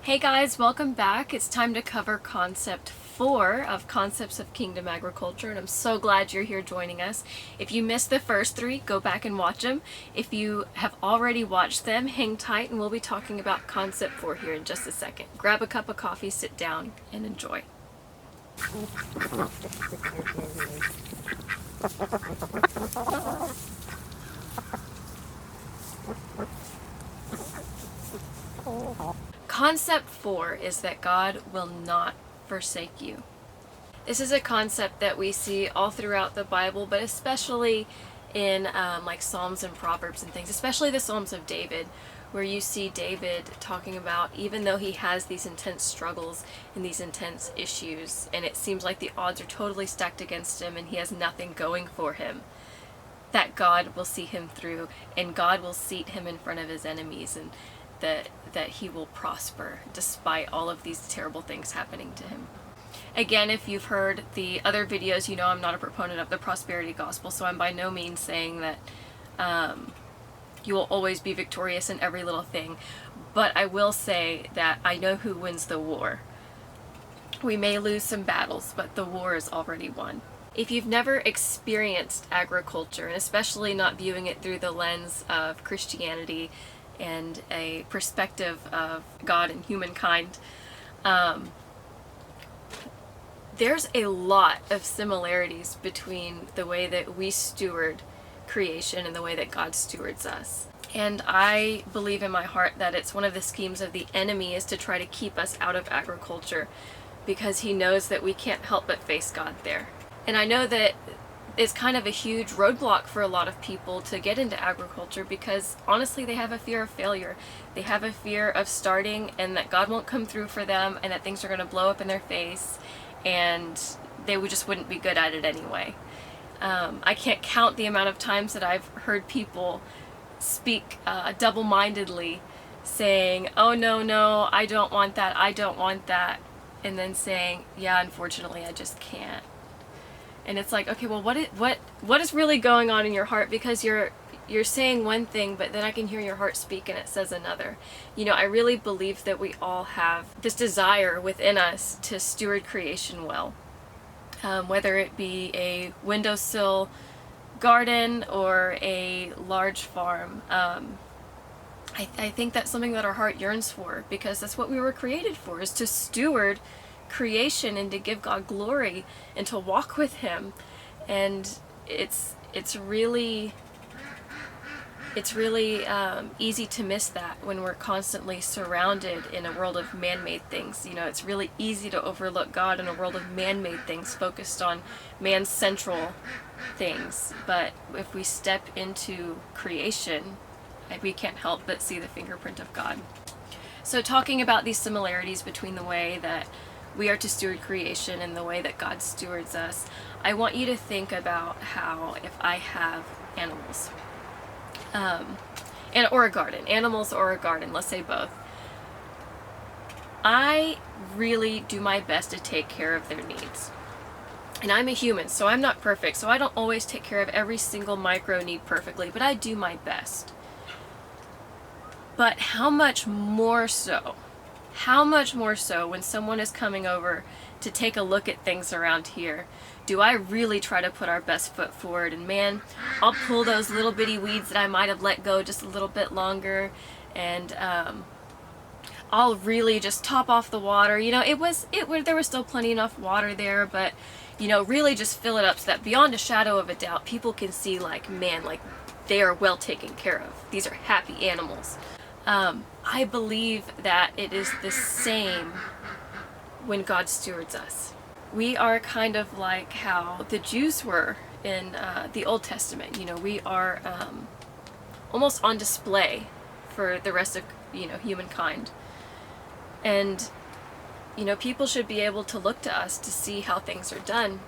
Hey guys, welcome back. It's time to cover concept 4 of Concepts of Kingdom Agriculture, and I'm so glad you're here joining us. If you missed the first 3, go back and watch them. If you have already watched them, hang tight and we'll be talking about concept 4 here in just a second. Grab a cup of coffee, sit down, and enjoy. Concept 4 is that God will not forsake you. This is a concept that we see all throughout the Bible, but especially in like Psalms and Proverbs and things, especially the Psalms of David, where you see David talking about even though he has these intense struggles and these intense issues, and it seems like the odds are totally stacked against him and he has nothing going for him, that God will see him through and God will seat him in front of his enemies, and that he will prosper despite all of these terrible things happening to him. Again, if you've heard the other videos, you know I'm not a proponent of the prosperity gospel, so I'm by no means saying that you will always be victorious in every little thing. But I will say that I know who wins the war. We may lose some battles, but the war is already won. If you've never experienced agriculture, and especially not viewing it through the lens of Christianity and a perspective of God and humankind, there's a lot of similarities between the way that we steward creation and the way that God stewards us. And I believe in my heart that it's one of the schemes of the enemy is to try to keep us out of agriculture because he knows that we can't help but face God there. And I know that it's kind of a huge roadblock for a lot of people to get into agriculture because honestly they have a fear of failure. They have a fear of starting and that God won't come through for them and that things are going to blow up in their face and they just wouldn't be good at it anyway. I can't count the amount of times that I've heard people speak double-mindedly saying, oh no, I don't want that, and then saying, yeah, unfortunately I just can't. And it's like, okay, well, what is really going on in your heart? Because you're saying one thing, but then I can hear your heart speak and it says another. You know, I really believe that we all have this desire within us to steward creation well. Whether it be a windowsill garden or a large farm. I think that's something that our heart yearns for because that's what we were created for, is to steward creation and to give God glory and to walk with him. And it's really easy to miss that when we're constantly surrounded in a world of man-made things. You know, it's really easy to overlook God in a world of man-made things focused on man's central things. But if we step into creation, we can't help but see the fingerprint of God. So talking about these similarities between the way that we are to steward creation and the way that God stewards us, I want you to think about how if I have animals, or a garden, animals or a garden, let's say both, I really do my best to take care of their needs. And I'm a human, so I'm not perfect, so I don't always take care of every single micro need perfectly, but I do my best. But how much more so when someone is coming over to take a look at things around here, do I really try to put our best foot forward? And man, I'll pull those little bitty weeds that I might have let go just a little bit longer, and I'll really just top off the water. You know, there was still plenty enough water there, but you know, really just fill it up so that beyond a shadow of a doubt, people can see like, man, like they are well taken care of. These are happy animals. I believe that it is the same when God stewards us. We are kind of like how the Jews were in the Old Testament. You know, we are almost on display for the rest of, you know, humankind. And, you know, people should be able to look to us to see how things are done.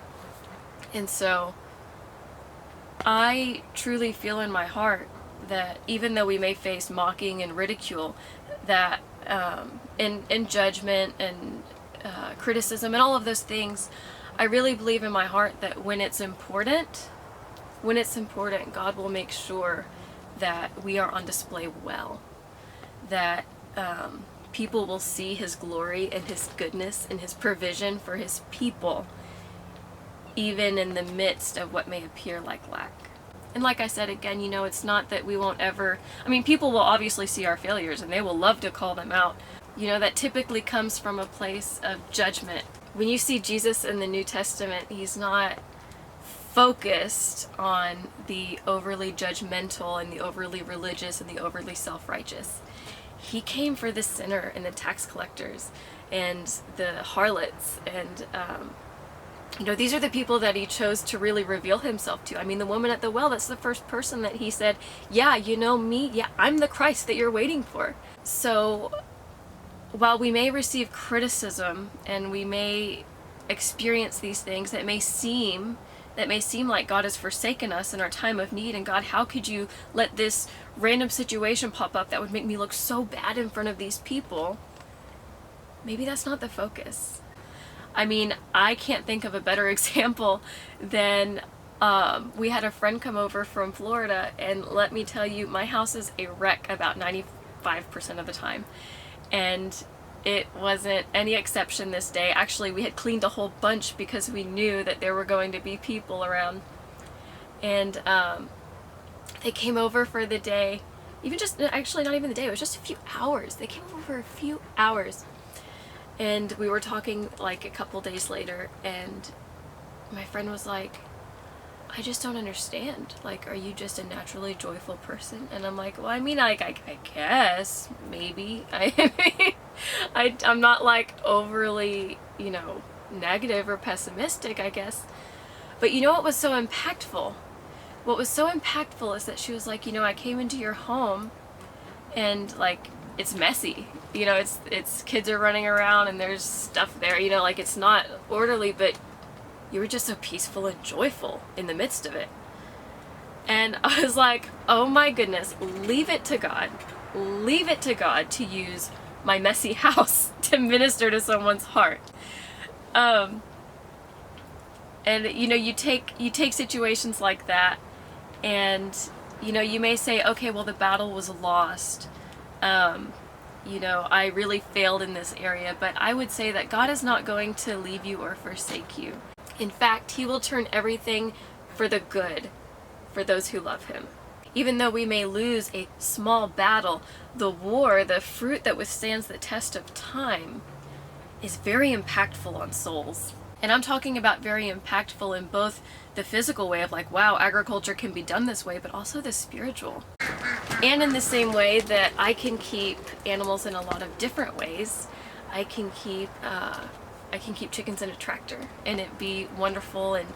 And so I truly feel in my heart that even though we may face mocking and ridicule, that in judgment and criticism and all of those things, I really believe in my heart that when it's important, God will make sure that we are on display well. That people will see his glory and his goodness and his provision for his people, even in the midst of what may appear like lack. And like I said, again, it's not that we won't ever, people will obviously see our failures and they will love to call them out. That typically comes from a place of judgment. When you see Jesus in the New Testament, he's not focused on the overly judgmental and the overly religious and the overly self-righteous. He came for the sinner and the tax collectors and the harlots, and these are the people that he chose to really reveal himself to. The woman at the well, that's the first person that he said, yeah, me, yeah, I'm the Christ that you're waiting for. So while we may receive criticism and we may experience these things that may seem like God has forsaken us in our time of need, and God, how could you let this random situation pop up that would make me look so bad in front of these people? Maybe that's not the focus. I can't think of a better example than we had a friend come over from Florida, and let me tell you, my house is a wreck about 95% of the time. And it wasn't any exception this day. Actually, we had cleaned a whole bunch because we knew that there were going to be people around. And they came over for the day, actually not even the day, it was just a few hours. They came over for a few hours. And we were talking like a couple days later, and my friend was like, I just don't understand. Like, are you just a naturally joyful person? And I'm like, well, I guess, maybe. I'm not like overly, negative or pessimistic, I guess. But what was so impactful? What was so impactful is that she was like, I came into your home and like, it's messy. It's kids are running around and there's stuff there, it's not orderly, but you were just so peaceful and joyful in the midst of it. And I was like, oh my goodness, leave it to God. Leave it to God to use my messy house to minister to someone's heart. And you take situations like that, and you may say, okay, well, the battle was lost. I really failed in this area, but I would say that God is not going to leave you or forsake you. In fact, he will turn everything for the good for those who love him. Even though we may lose a small battle, the war, the fruit that withstands the test of time, is very impactful on souls. And I'm talking about very impactful in both the physical way of like, wow, agriculture can be done this way, but also the spiritual. And in the same way that I can keep animals in a lot of different ways. I can keep chickens in a tractor and it be wonderful and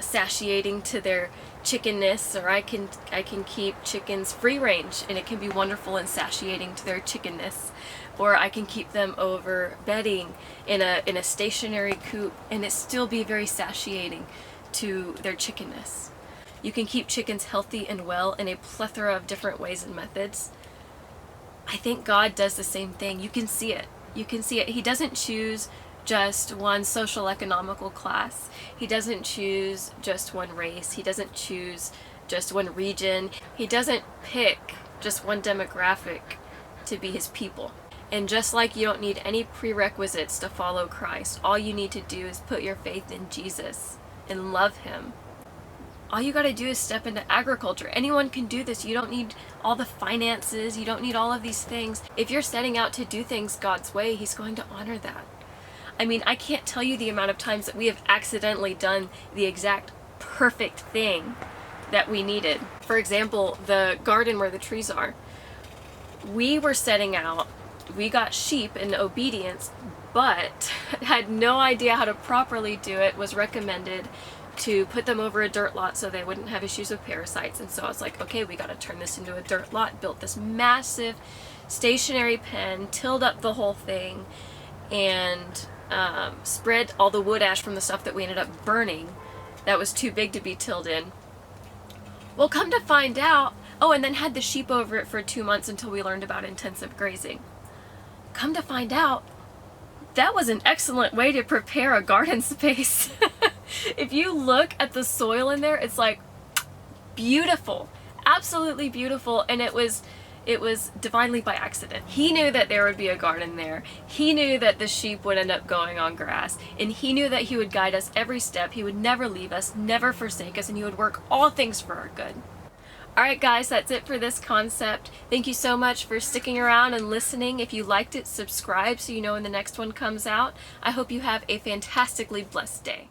satiating to their chickenness, or I can keep chickens free range and it can be wonderful and satiating to their chickenness, or I can keep them over bedding in a stationary coop and it still be very satiating to their chickenness. You can keep chickens healthy and well in a plethora of different ways and methods. I think God does the same thing. You can see it. He doesn't choose just one social economical class. He doesn't choose just one race. He doesn't choose just one region. He doesn't pick just one demographic to be his people. And just like you don't need any prerequisites to follow Christ, all you need to do is put your faith in Jesus and love him. All you got to do is step into agriculture. Anyone can do this. You don't need all the finances. You don't need all of these things. If you're setting out to do things God's way, he's going to honor that. I can't tell you the amount of times that we have accidentally done the exact perfect thing that we needed. For example, the garden where the trees are. We were setting out, we got sheep in obedience, but had no idea how to properly do it. Was recommended to put them over a dirt lot so they wouldn't have issues with parasites. And so I was like, okay, we got to turn this into a dirt lot. Built this massive stationary pen, tilled up the whole thing, and spread all the wood ash from the stuff that we ended up burning that was too big to be tilled in. Well, come to find out, and then had the sheep over it for 2 months until we learned about intensive grazing. Come to find out, that was an excellent way to prepare a garden space. If you look at the soil in there, it's like beautiful, absolutely beautiful. And it was It was divinely by accident. He knew that there would be a garden there. He knew that the sheep would end up going on grass. And he knew that he would guide us every step. He would never leave us, never forsake us, and he would work all things for our good. Alright guys, that's it for this concept. Thank you so much for sticking around and listening. If you liked it, subscribe so you know when the next one comes out. I hope you have a fantastically blessed day.